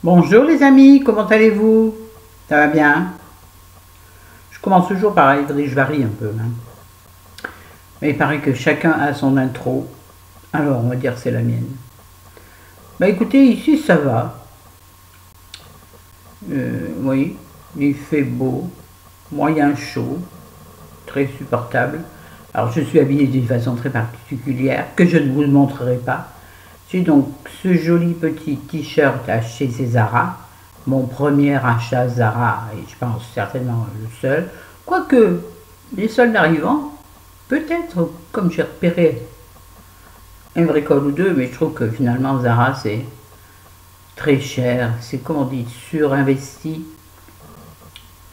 Bonjour les amis, comment allez-vous? Ça va bien? Je commence toujours pareil, il faudrait que je varie un peu, hein. Mais il paraît que chacun a son intro, alors on va dire que c'est la mienne. Bah écoutez, ici ça va. Oui, il fait beau, moyen chaud, très supportable. Alors je suis habillée d'une façon très particulière que je ne vous montrerai pas. J'ai donc ce joli petit t-shirt acheté chez Zara, mon premier achat Zara, et je pense certainement le seul. Quoique, les soldes arrivant, peut-être, comme j'ai repéré un vrai col ou deux, mais je trouve que finalement Zara c'est très cher, c'est comme on dit, surinvesti,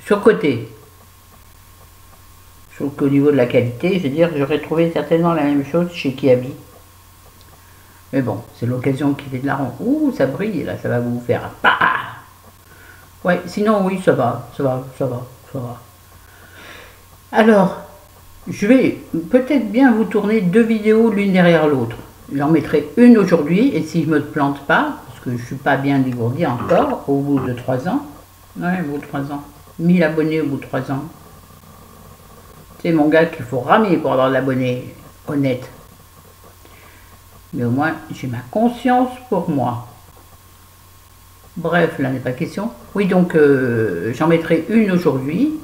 surcoté. Je trouve qu'au niveau de la qualité, je veux dire, j'aurais trouvé certainement la même chose chez Kiabi. Mais bon, c'est l'occasion qui fait de la ronde. Ouh, ça brille, là, ça va vous faire... Bah ouais, sinon, oui, ça va, ça va, ça va, ça va. Alors, je vais peut-être bien vous tourner deux vidéos l'une derrière l'autre. J'en mettrai une aujourd'hui, et si je ne me plante pas, parce que je ne suis pas bien dégourdi encore, au bout de 3 ans, ouais, au bout de 3 ans, 1000 abonnés au bout de 3 ans. C'est mon gars qu'il faut ramer pour avoir de l'abonné honnête. Mais au moins, j'ai ma conscience pour moi. Bref, là n'est pas question. Oui, donc j'en mettrai une aujourd'hui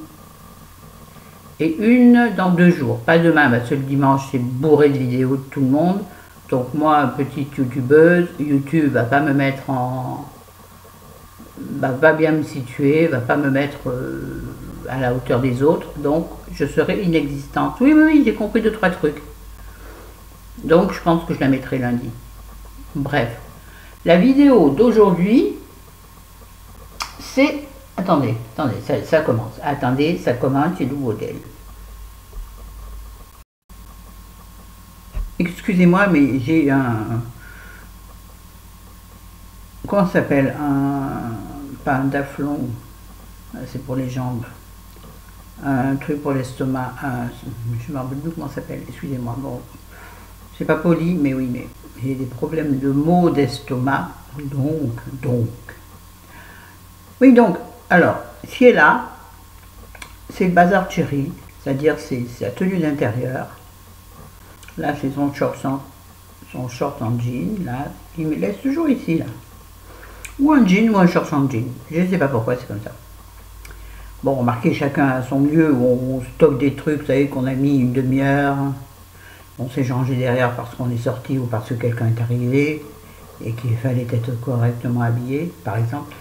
et une dans 2 jours. Pas demain, parce que le dimanche c'est bourré de vidéos de tout le monde. Donc moi, petite youtubeuse, YouTube va pas me mettre en... va pas bien me situer, va pas me mettre à la hauteur des autres. Donc je serai inexistante. Oui, oui, oui, j'ai compris 2-3 trucs. Donc je pense que je la mettrai lundi. Bref. La vidéo d'aujourd'hui, c'est... Attendez, ça commence. Attendez, ça commence, c'est le modèle. Excusez-moi, mais j'ai un... Comment ça s'appelle? Pas un daflon, c'est pour les jambes. Un truc pour l'estomac. Je me rappelle plus comment ça s'appelle, excusez-moi. Bon, c'est pas poli, mais oui, mais j'ai des problèmes de maux d'estomac. Donc. Oui, donc, alors, ce qui est là, c'est le bazar Cherry, c'est-à-dire c'est sa tenue d'intérieur. Là, c'est son short en jean, là, il me laisse toujours ici, là. Ou un jean ou un short en jean, je ne sais pas pourquoi c'est comme ça. Bon, remarquez, chacun a son lieu où on stocke des trucs, vous savez, qu'on a mis une demi-heure, on s'est rangé derrière parce qu'on est sorti ou parce que quelqu'un est arrivé et qu'il fallait être correctement habillé, par exemple.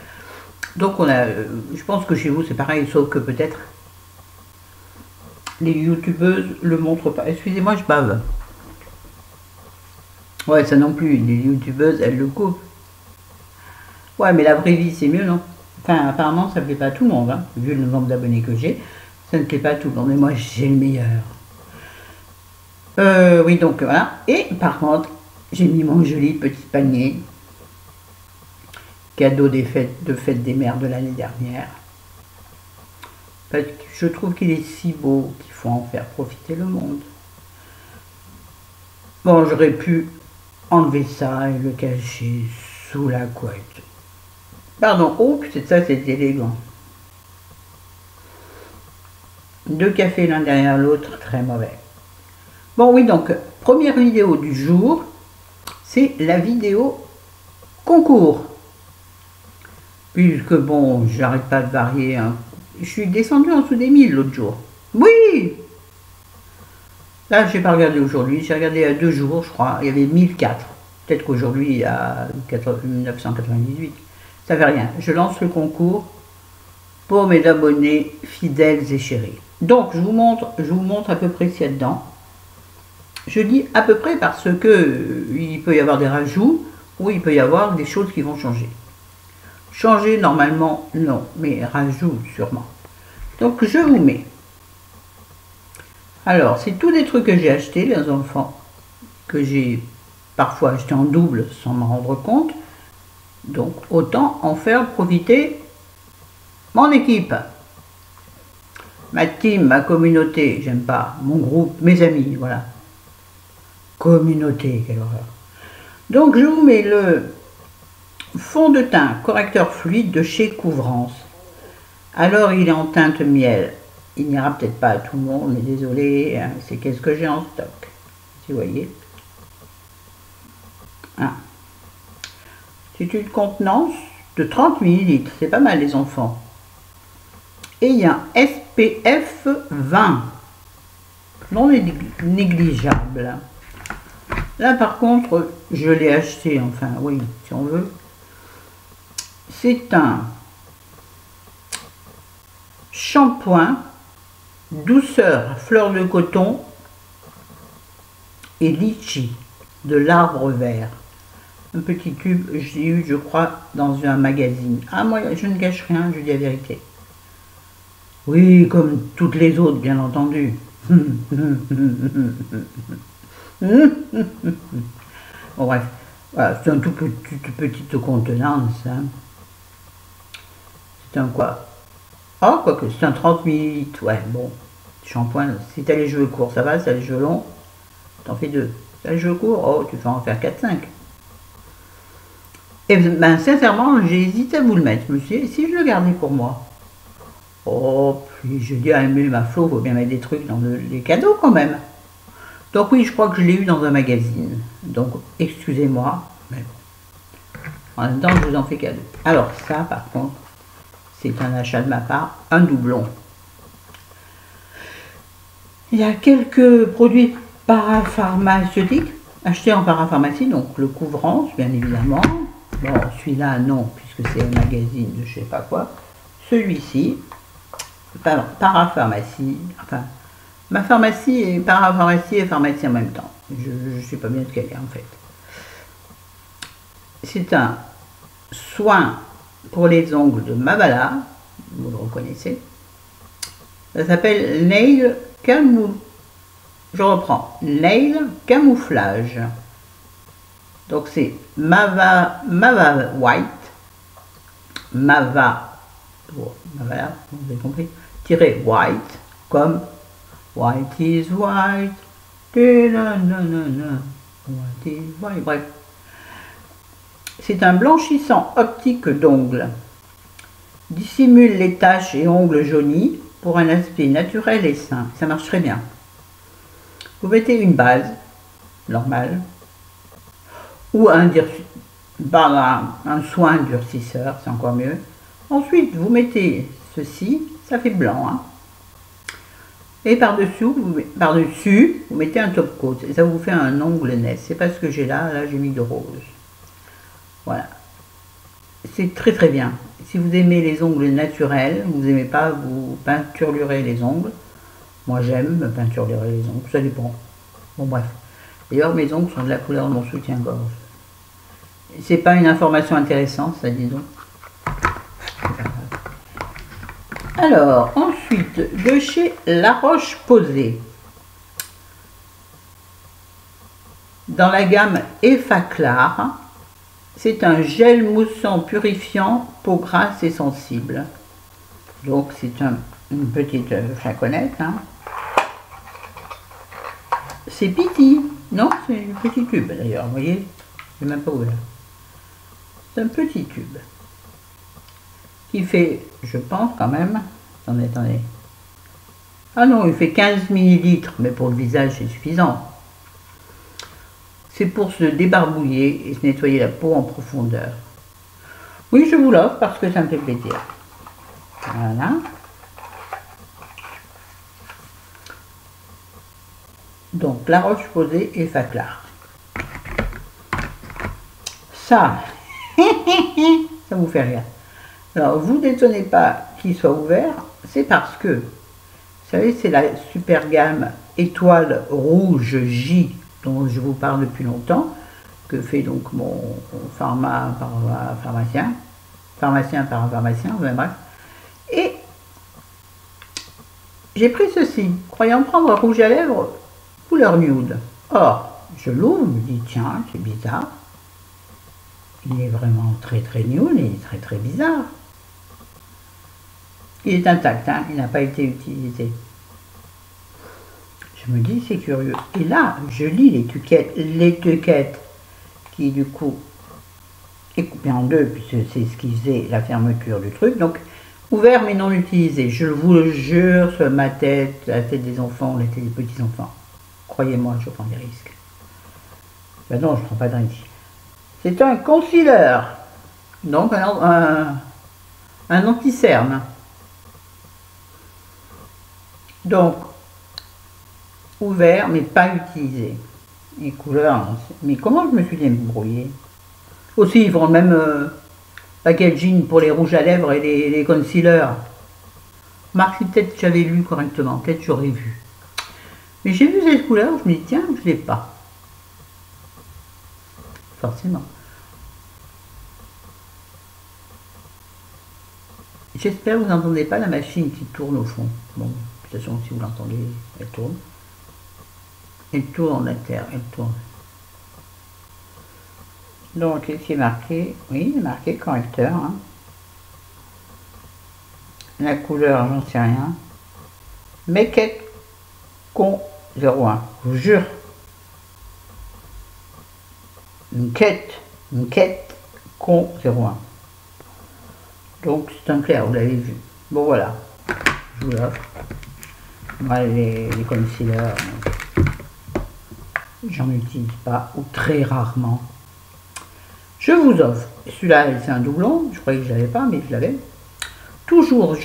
Donc on a, je pense que chez vous c'est pareil, sauf que peut-être les youtubeuses le montrent pas. Excusez-moi, je bave. Ouais, ça non plus, les youtubeuses, elles le coupent. Ouais, mais la vraie vie c'est mieux, non? Enfin, apparemment ça ne plaît pas à tout le monde, hein. Vu le nombre d'abonnés que j'ai, ça ne plaît pas à tout le monde, mais moi j'ai le meilleur. Oui, donc voilà. Et par contre, j'ai mis mon joli petit panier. Cadeau de fête des mères de l'année dernière. Parce que je trouve qu'il est si beau qu'il faut en faire profiter le monde. Bon, j'aurais pu enlever ça et le cacher sous la couette. Pardon, oh, c'est ça, c'est élégant. 2 cafés l'un derrière l'autre, très mauvais. Bon, oui, donc, première vidéo du jour, c'est la vidéo concours. Puisque bon, j'arrête pas de varier, hein. Je suis descendu en dessous des 1000 l'autre jour. Oui! Là, je n'ai pas regardé aujourd'hui, j'ai regardé il y a 2 jours, je crois, il y avait 1004. Peut-être qu'aujourd'hui, il y a 998. Ça fait rien, je lance le concours pour mes abonnés fidèles et chéris. Donc, je vous montre à peu près ce qu'il y a dedans. Je dis à peu près parce que il peut y avoir des rajouts ou il peut y avoir des choses qui vont changer. Changer normalement, non, mais rajout sûrement. Donc je vous mets. Alors, c'est tous des trucs que j'ai achetés, les enfants, que j'ai parfois acheté en double sans m'en rendre compte. Donc autant en faire profiter mon équipe. Ma team, ma communauté, j'aime pas, mon groupe, mes amis, voilà. Communauté, quelle horreur. Donc je vous mets le Fond de teint, correcteur fluide de chez Couvrance. Alors il est en teinte miel. Il n'ira peut-être pas à tout le monde, mais désolé, hein, c'est qu'est-ce que j'ai en stock. Si vous voyez. Ah. C'est une contenance de 30 ml. C'est pas mal les enfants. Et il y a un SPF 20. Non négligeable. Là par contre, je l'ai acheté, enfin oui, si on veut. C'est un shampoing douceur fleur de coton et litchi de l'arbre vert. Un petit tube, je l'ai eu je crois dans un magazine. Ah moi je ne cache rien, je dis la vérité. Oui, comme toutes les autres bien entendu. Bon, bref, voilà, c'est un tout petite contenance. Hein. C'est un quoi? Oh, quoique, c'est un 30 ml. Ouais, bon. Shampoing, si t'as les cheveux courts, ça va. Si t'as les cheveux longs, t'en fais 2. Si t'as les cheveux courts, oh, tu peux en faire 4-5. Et ben, sincèrement, j'ai hésité à vous le mettre. Je me suis dit, si je le gardais pour moi. Oh, puis je dis à Emile Maflo, il faut bien mettre des trucs dans les cadeaux quand même. Donc oui, je crois que je l'ai eu dans un magazine. Donc, excusez-moi, mais bon. En même temps, je vous en fais cadeau. Alors ça, par contre, c'est un achat de ma part, un doublon. Il y a quelques produits parapharmaceutiques achetés en parapharmacie, donc le Couvrance, bien évidemment. Bon, celui-là, non, puisque c'est un magazine de je sais pas quoi. Celui-ci, parapharmacie, enfin, ma pharmacie est parapharmacie et pharmacie en même temps. Je ne sais pas bien ce qu'elle est en fait. C'est un soin pour les ongles de Mavala, vous le reconnaissez. Ça s'appelle Nail Camouflage. Je reprends, Nail Camouflage. Donc c'est Mava White, Mavala, vous avez compris, tiré white, comme white is white, white is white, bref. C'est un blanchissant optique d'ongles. Dissimule les taches et ongles jaunis pour un aspect naturel et sain. Ça marche très bien. Vous mettez une base normale ou un soin durcisseur, c'est encore mieux. Ensuite, vous mettez ceci, ça fait blanc. Hein. Et par-dessus, vous mettez un top coat. Et ça vous fait un ongle net. C'est pas ce que j'ai là. Là, j'ai mis de rose. Voilà. C'est très très bien. Si vous aimez les ongles naturels, vous n'aimez pas vous peinturer les ongles. Moi, j'aime me peinturer les ongles. Ça dépend. Bon, bref. D'ailleurs, mes ongles sont de la couleur de mon soutien-gorge. C'est pas une information intéressante, ça, disons. Alors, ensuite, de chez La Roche-Posay, dans la gamme Effaclar, c'est un gel moussant purifiant peau grasse et sensible. Donc, c'est une petite flaconnette. Hein. C'est petit, non? C'est un petit tube d'ailleurs, vous voyez? Je n'ai même pas ouvert. C'est un petit tube. Qui fait, je pense quand même, attendez. Ah non, il fait 15 ml, mais pour le visage c'est suffisant. C'est pour se débarbouiller et se nettoyer la peau en profondeur. Oui, je vous l'offre parce que ça me fait plaisir. Voilà. Donc, La Roche-Posay et Effaclar. Ça, ça vous fait rire. Alors, vous n'étonnez pas qu'il soit ouvert, c'est parce que, vous savez, c'est la super gamme Étoile Rouge J, dont je vous parle depuis longtemps, que fait donc mon pharmacien par un pharmacien, bref. Et j'ai pris ceci, croyant prendre un rouge à lèvres couleur nude. Or, je l'ouvre, je me dis, tiens, c'est bizarre. Il est vraiment très très nude, il est très très bizarre. Il est intact, hein, il n'a pas été utilisé. Je me dis, c'est curieux. Et là, je lis l'étiquette qui du coup et coupé en deux, puisque c'est ce qui faisait la fermeture du truc. Donc, ouvert mais non utilisé. Je vous le jure, sur ma tête, la tête des enfants, la tête des petits-enfants. Croyez-moi, je prends des risques. Ben non, je ne prends pas de risques. C'est un concealer. Donc, un anti-cerne. Donc, ouvert mais pas utilisé. Les couleurs, mais comment je me suis débrouillée? Aussi, ils font le même packaging pour les rouges à lèvres et les concealers. Marc, si peut-être j'avais lu correctement, peut-être j'aurais vu. Mais j'ai vu cette couleur, je me dis, tiens, je ne l'ai pas. Forcément. J'espère que vous n'entendez pas la machine qui tourne au fond. Bon, de toute façon, si vous l'entendez, elle tourne. Elle tourne la terre, elle tourne. Donc, ici est marqué, oui, il est marqué correcteur. Hein. La couleur, j'en sais rien. Make it con 01, je vous jure. Une quête con 01. Donc, c'est un clair, vous l'avez vu. Bon, voilà, je vous l'offre. Moi, les concealers, j'en utilise pas, ou très rarement. Je vous offre, celui-là c'est un doublon, je croyais que je l'avais pas, mais je l'avais. Toujours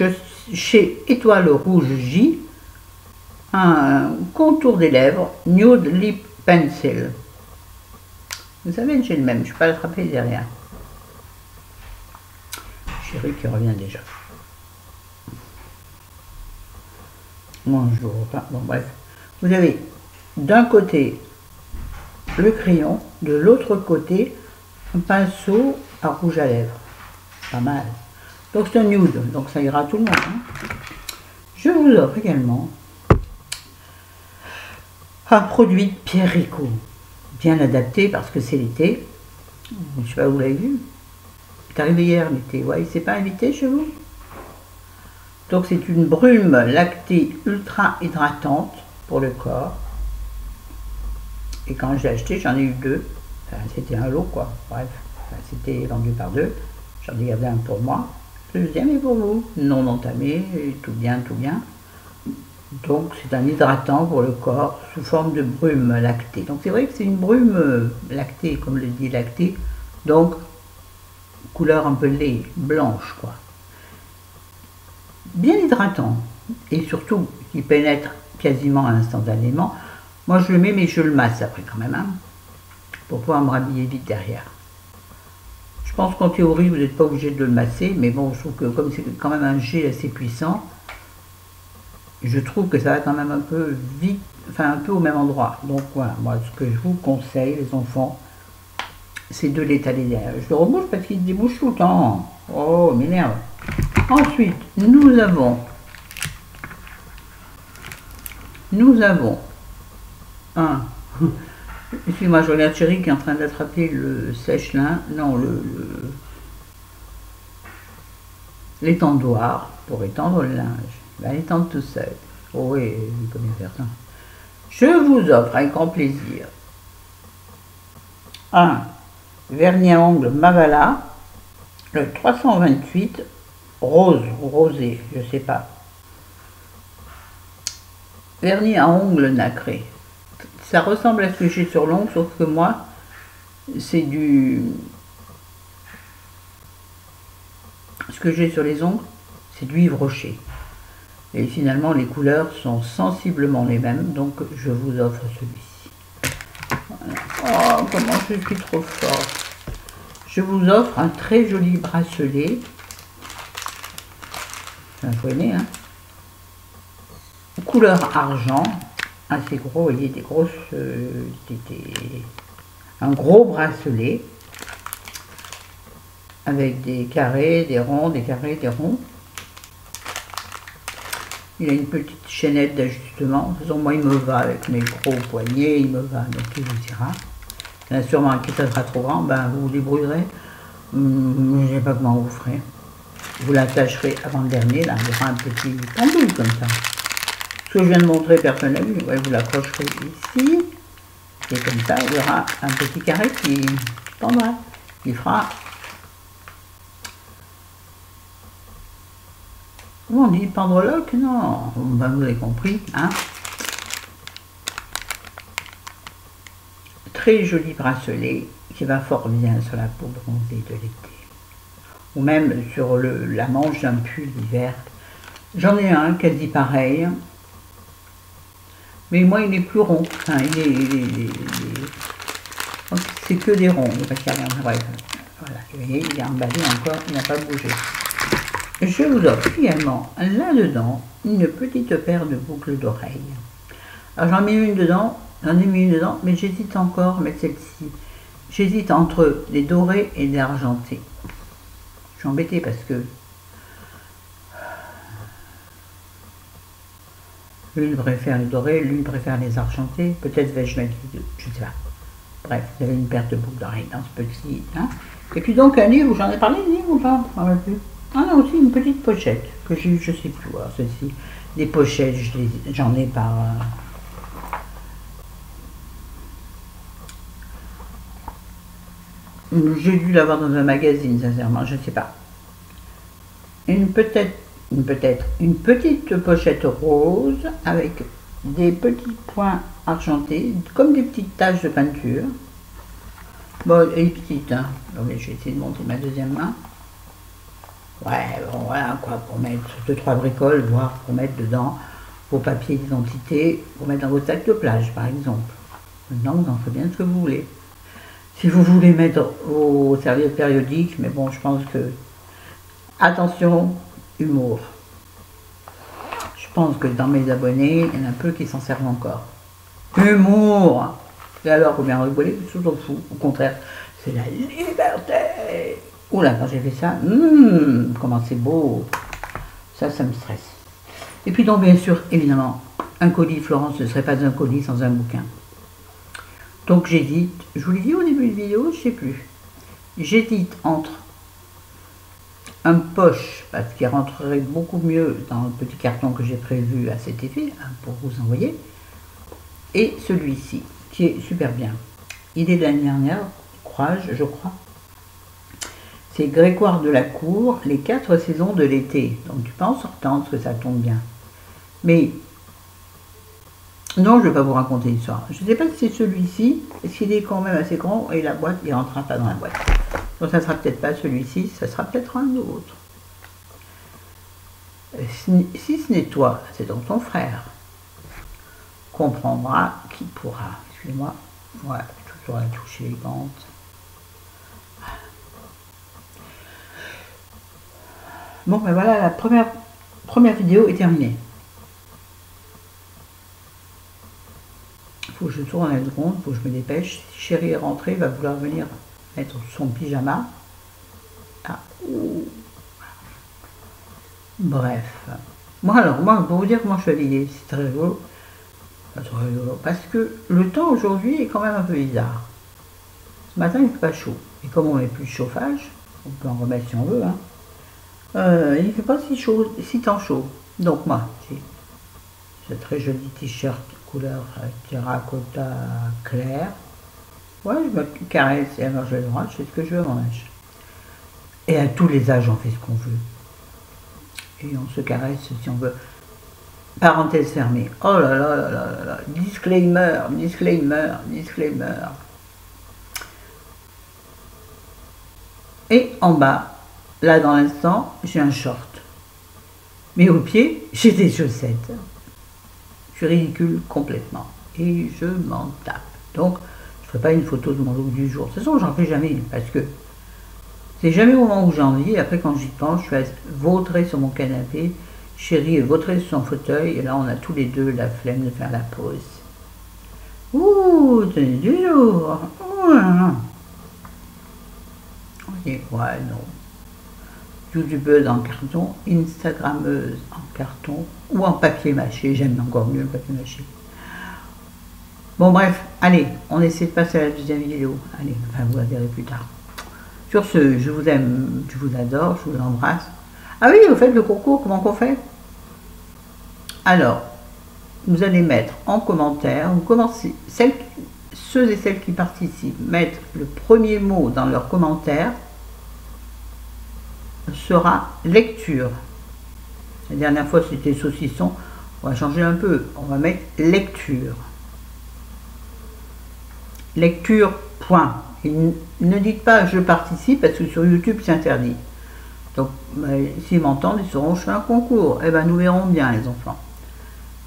chez Étoile Rouge J, un contour des lèvres, Nude Lip Pencil. Vous savez, j'ai le même, je ne peux pas l'attraper derrière. Chérie qui revient déjà. Bonjour, bon bref. Vous avez d'un côté le crayon, de l'autre côté un pinceau à rouge à lèvres. Pas mal. Donc c'est un nude, donc ça ira à tout le monde. Hein. Je vous offre également un produit de Pierre Rico. Bien adapté parce que c'est l'été. Je ne sais pas où vous l'avez vu. C'est arrivé hier l'été. Ouais, il ne s'est pas invité chez vous? Donc c'est une brume lactée ultra hydratante pour le corps. Et quand je l'ai acheté, j'en ai eu deux. Enfin, c'était un lot quoi. Bref, enfin, c'était vendu par deux. J'en ai gardé un pour moi. Le deuxième est pour vous. Non entamé, tout bien, tout bien. Donc c'est un hydratant pour le corps sous forme de brume lactée. Donc c'est vrai que c'est une brume lactée, comme le dit lactée. Donc couleur un peu lait, blanche quoi. Bien hydratant. Et surtout, qui pénètre quasiment instantanément. Moi je le mets mais je le masse après quand même. Hein, pour pouvoir me rhabiller vite derrière. Je pense qu'en théorie vous n'êtes pas obligé de le masser. Mais bon, je trouve que comme c'est quand même un gel assez puissant. Je trouve que ça va quand même un peu vite, enfin un peu au même endroit. Donc voilà, moi ce que je vous conseille, les enfants, c'est de l'étaler derrière. Je le remouche parce qu'il se débouche tout le temps. Oh, m'énerve. Ensuite, nous avons un. Excusez-moi, je regarde Chérie qui est en train d'attraper le sèche-lin. Non, l'étendoir pour étendre le linge. Il va l'étendre tout seul. Oh oui, il peut bien faire ça. Je vous offre avec grand plaisir un vernis à ongles Mavala, le 328 rose ou rosé, je sais pas. Vernis à ongles nacré. Ça ressemble à ce que j'ai sur l'ongle, sauf que moi, c'est du... Ce que j'ai sur les ongles, c'est du Yves Rocher. Et finalement, les couleurs sont sensiblement les mêmes, donc je vous offre celui-ci. Voilà. Oh, comment je suis trop forte. Je vous offre un très joli bracelet. Vous voyez, hein. Couleur argent, assez gros, vous voyez, des grosses... un gros bracelet, avec des carrés, des ronds, des carrés, des ronds. Il a une petite chaînette d'ajustement. De toute façon, moi, il me va avec mes gros poignets, il me va, donc il vous ira. Il y en a sûrement qui ça sera trop grand, ben, vous vous débrouillerez. Je ne sais pas comment vous ferez. Vous l'attacherez avant le dernier, là, il y aura un petit tambour comme ça. Ce que je viens de montrer, personne n'a vu. Ouais, vous l'accrocherez ici, et comme ça, il y aura un petit carré qui pendra, qui fera Comment on dit pendreloque? Non, ben, vous avez compris, hein. Très joli bracelet qui va fort bien sur la peau bronzée de l'été. Ou même sur la manche d'un pull d'hiver. J'en ai un quasi pareil. Mais moi, il est plus rond. Enfin, c'est que des ronds. Parce qu'il y a rien. Bref. Voilà. Vous voyez, il est emballé encore. Il n'a pas bougé. Je vous offre également là-dedans une petite paire de boucles d'oreilles. Alors j'en ai mis une dedans. Mais j'hésite encore à mettre celle-ci. J'hésite entre les dorés et les argentés. Je suis embêtée parce que l'une préfère les dorés, l'une préfère les argentés. Peut-être vais-je mettre les deux, je ne sais pas. Bref, vous avez une paire de boucles d'oreilles dans ce petit. Hein. Et puis donc un livre, j'en ai parlé, un livre ou pas? Ah non, aussi une petite pochette que j'ai eu, je sais plus. Alors ceci, des pochettes, j'en ai par. J'ai dû l'avoir dans un magazine, sincèrement, je ne sais pas. Une petite pochette rose avec des petits points argentés, comme des petites taches de peinture. Bon, elle est petite, hein. Donc, je vais essayer de monter ma deuxième main. Ouais, bon, voilà, quoi, pour mettre 2-3 bricoles, voire pour mettre dedans vos papiers d'identité, pour mettre dans vos sacs de plage, par exemple. Maintenant, vous en faites bien ce que vous voulez. Si vous voulez mettre vos serviettes périodiques, mais bon, je pense que... Attention, humour. Je pense que dans mes abonnés, il y en a peu qui s'en servent encore. Humour. Et alors, vous bien rigoler, je m'en fous. Au contraire, c'est la liberté. Oula, quand j'ai fait ça, comment c'est beau. Ça me stresse. Et puis donc, bien sûr, évidemment, un colis Florence ne serait pas un colis sans un bouquin. Donc j'hésite, je vous l'ai dit au début de vidéo, je ne sais plus. J'hésite entre un poche, parce qu'il rentrerait beaucoup mieux dans le petit carton que j'ai prévu à cet effet, hein, pour vous envoyer, et celui-ci, qui est super bien. Il est de l'année dernière, Courage, je crois. C'est Grégoire de la Cour, les 4 saisons de l'été. Donc tu penses, Hortense, que ça tombe bien. Mais non, je ne vais pas vous raconter l'histoire. Je ne sais pas si c'est celui-ci, parce qu'il est quand même assez grand, et la boîte, il ne rentrera pas dans la boîte. Donc ça ne sera peut-être pas celui-ci, ça sera peut-être un autre. Si ce n'est toi, c'est donc ton frère. Comprendra qui pourra. Excusez-moi, ouais, toujours la touche élégante. Bon, ben voilà, la première vidéo est terminée. Faut que je tourne à la seconde, faut que je me dépêche. Si Chérie est rentrée, il va vouloir venir mettre son pyjama. Ah, bref. Moi, pour vous dire comment je suis habillée, c'est très rigolo. Pas trop rigolo. Parce que le temps aujourd'hui est quand même un peu bizarre. Ce matin, il ne fait pas chaud. Et comme on n'a plus de chauffage, on peut en remettre si on veut, hein, il ne fait pas si chaud, si tant chaud. Donc moi, j'ai ce très joli t-shirt couleur terracotta clair. Ouais, je me caresse et alors je le droit, je fais ce que je veux à mon âge. Et à tous les âges, on fait ce qu'on veut. Et on se caresse si on veut. Parenthèse fermée. Oh là là là là là là. Disclaimer, disclaimer, disclaimer. Et en bas, là dans l'instant, j'ai un short. Mais au pied, j'ai des chaussettes. Je suis ridicule complètement. Et je m'en tape. Donc, je ne ferai pas une photo de mon look du jour. De toute façon, j'en fais jamais. Parce que c'est jamais au moment où j'ai envie. Après, quand j'y pense, je suis vautrée sur mon canapé. Chérie est vautrée sur son fauteuil. Et là, on a tous les deux la flemme de faire la pause. Ouh, tenez du jour. Et ouais, non. Youtubeuse en carton, Instagrammeuse en carton ou en papier mâché. J'aime encore mieux le papier mâché. Bon bref, allez, on essaie de passer à la deuxième vidéo. Allez, enfin vous la verrez plus tard. Sur ce, je vous aime, je vous adore, je vous embrasse. Ah oui, vous faites le concours, comment qu'on fait? Alors, vous allez mettre en commentaire, vous commencez, ceux et celles qui participent mettent le premier mot dans leur commentaire sera lecture. La dernière fois, c'était saucisson. On va changer un peu. On va mettre lecture. Lecture, point. Et ne dites pas je participe parce que sur YouTube, c'est interdit. Donc, s'ils m'entendent, ils sauront que je fais un concours. Eh bien, nous verrons bien, les enfants.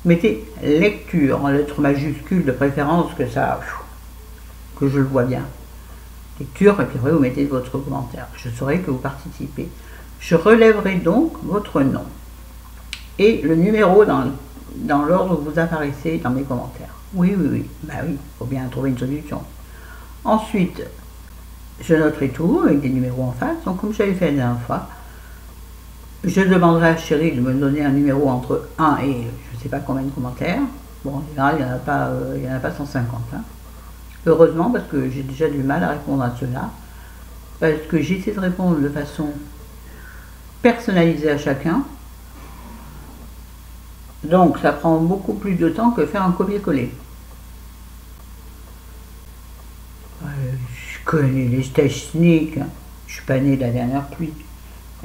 Mettez lecture en lettres majuscules de préférence, que je le vois bien. Lecture, et puis après, vous mettez votre commentaire. Je saurai que vous participez. Je relèverai donc votre nom et le numéro dans l'ordre où vous apparaissez dans mes commentaires. Oui, oui, oui. Bah oui, il faut bien trouver une solution. Ensuite, je noterai tout avec des numéros en face. Donc, comme j'avais fait la dernière fois, je demanderai à Chérie de me donner un numéro entre 1 et je ne sais pas combien de commentaires. Bon, en général, il n'y en a pas 150. Hein. Heureusement, parce que j'ai déjà du mal à répondre à cela. Parce que j'essaie de répondre de façon personnalisée à chacun. Donc, ça prend beaucoup plus de temps que faire un copier-coller. Je connais les techniques. Je ne suis pas née de la dernière pluie.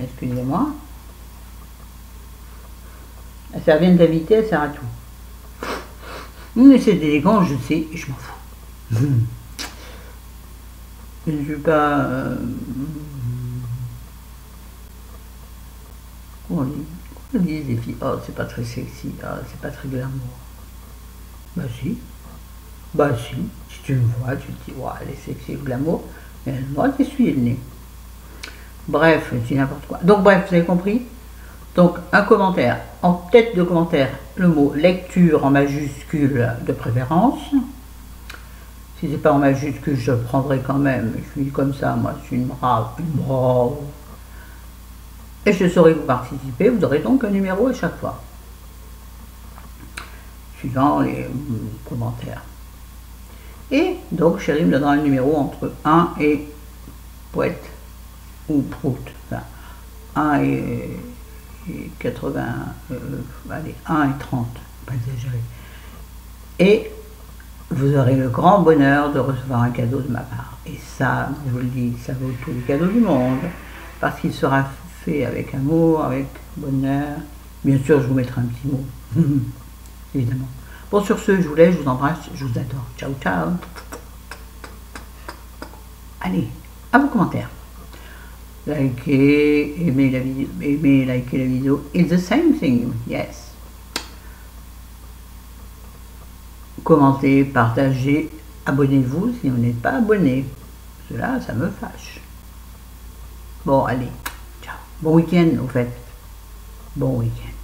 Excusez-moi. La serviette d'invité, elle sert à tout. Mais c'est élégant, je sais, et je m'en fous. Je ne suis pas... Comment on dit les filles? Oh, c'est pas très sexy, oh, c'est pas très glamour. Bah si. Bah si. Si tu me vois, tu te dis, ouais, elle est sexy, glamour, mais elle a le droit d'essuyer le nez. Bref, c'est n'importe quoi. Donc bref, vous avez compris? Donc, un commentaire, en tête de commentaire, le mot lecture en majuscule de préférence. Si c'est pas en majuscule, je le prendrai quand même. Je suis comme ça, moi, je suis une brave. Et je saurai que vous participez, vous aurez donc un numéro à chaque fois. Suivant les commentaires. Et donc, Chérie me donnera un numéro entre 1 et poète ou prout. Enfin, 1 et 80, allez, 1 et 30, pas exagérer. Et vous aurez le grand bonheur de recevoir un cadeau de ma part. Et ça, je vous le dis, ça vaut tous les cadeaux du monde, parce qu'il sera fait avec amour, avec bonheur. Bien sûr, je vous mettrai un petit mot, évidemment. Bon, sur ce, je vous laisse, je vous embrasse, je vous adore. Ciao, ciao. Allez, à vos commentaires. Likez, aimez la vidéo, likez la vidéo. It's the same thing, yes. Commentez, partagez, abonnez-vous si vous n'êtes pas abonné. Cela, ça me fâche. Bon, allez, ciao. Bon week-end, au fait. Bon week-end.